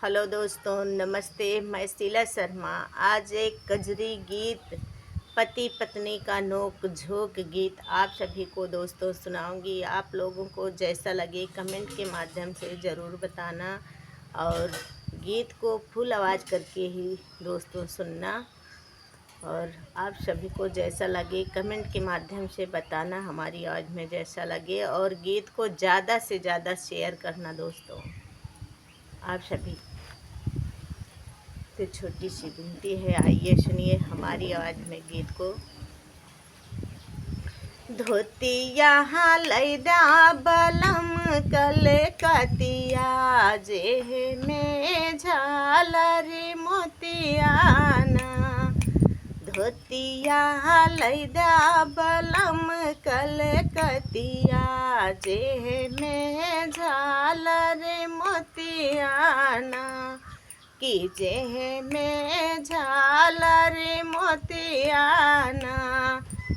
Hello दोस्तों, नमस्ते। मैं शीला शर्मा। आज एक कजरी गीत, पति पत्नी का नोक झोंक गीत आप सभी को दोस्तों सुनाऊंगी। आप लोगों को जैसा लगे कमेंट के माध्यम से ज़रूर बताना और गीत को फुल आवाज़ करके ही दोस्तों सुनना। और आप सभी को जैसा लगे कमेंट के माध्यम से बताना, हमारी आवाज़ में जैसा लगे। और गीत को ज़्यादा से ज़्यादा शेयर करना दोस्तों। आप सभी तो छोटी सी विनती है, आइए सुनिए हमारी आवाज़ में गीत को। धोतिया लैदा बलम कलकतिया, जेह में झालर मोतियाना। धोतिया लैदा बलम कलकतिया, जेह में झालर मोतियाना। की जेह में झालर मोतियाना,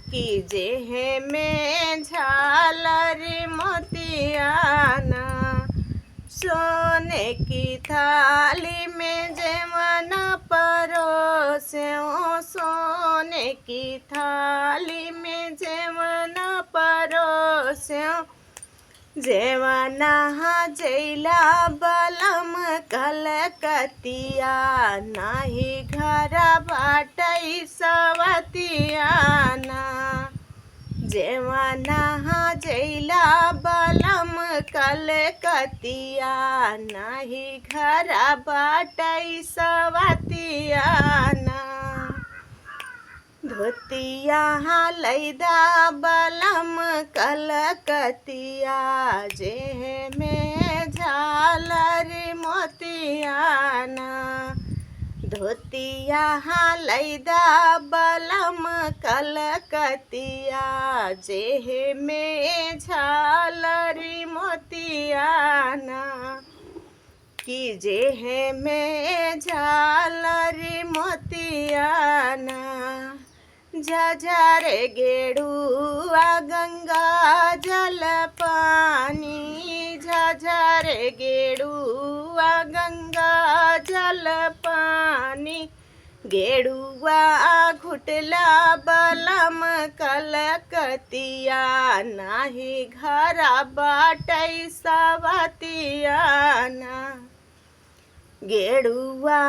की जेह में झालर मोतियाना। सोने की थाली में जेवना परोस्यों, सोने की थाली में जेवना परोस्यों। जेवना जैला बलम कलकतिया, नाही घर बाटई सवतियाना। जेवना जैला बलम कलकतिया, नाही घर बाटई सवतियाना। धोतिया लैदा बलम कलकतिया, जेह में झालर मोतियाना। धोतिया लैदा बलम कलकतिया, जेह में झालर मोतियाना। की जेह में झालर मोतियाना। झझर गेड़ुआ गंगा जल पानी, झझर गेड़ुआ गंगा जल पानी। गेड़ुआ घुटला बलम कलकतिया, नाही घर बाटई सवतियाना। गेड़ुआ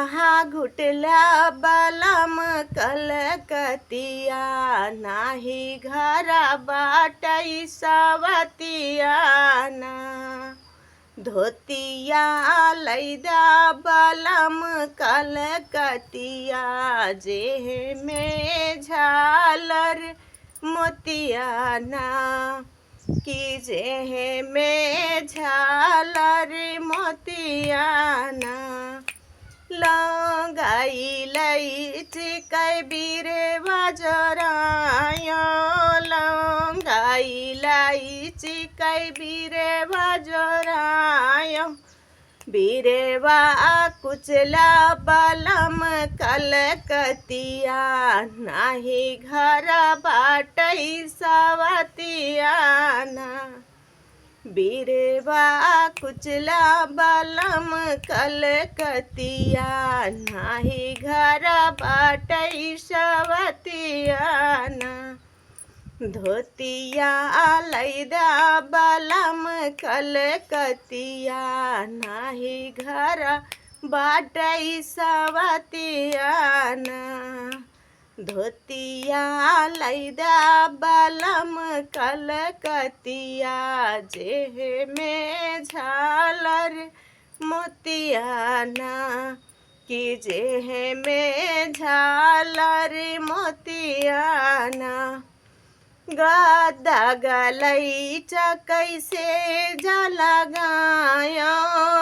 घुटला बलम कलकतिया, नाही घर बाटई सवतियाना। धोतिया लैदा बलम कलकतिया, जेह में झालर मोतियाना। की जेह में झालर मोतियाना। लौंगाई इलायची कै बीरे बजरायो, लौंगाई इलायची कै बीरे बजरायो। बीरेवा कुचला बलम कलकतिया, नाही घर बाटई सवतियाना। बीरेवा कुचला बलम कलकतिया, नाही घर बाटई सवतियाना। धोतिया लैदा बलम कलकतिया, नाही घर बाटई सवतियाना। धोतिया लैदा बलम कलकतिया, जेह में झालर मोतियाना। की जेह में झालर मोतियाना। गदा गलैचा कैसे जलगायो,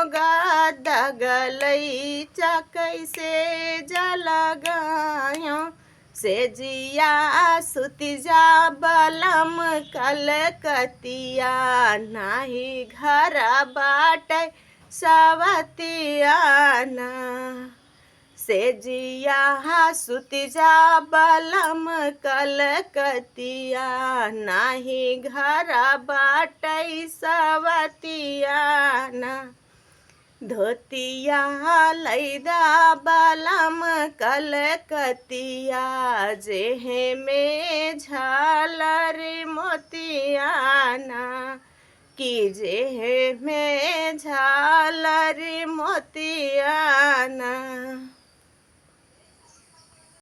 गदा गलैचा कैसे जलगायो। से जिया सुति जा बलम कलकतिया, नाही घर बाटई सवतियाना। से जिया सुति जा बलम कलकतिया, नाही घर बाटई सवतियाना। धोतिया लैदा बालम कलकतिया, जेह में झालर मोतियाना, कि जेह में झालर मोतियाना।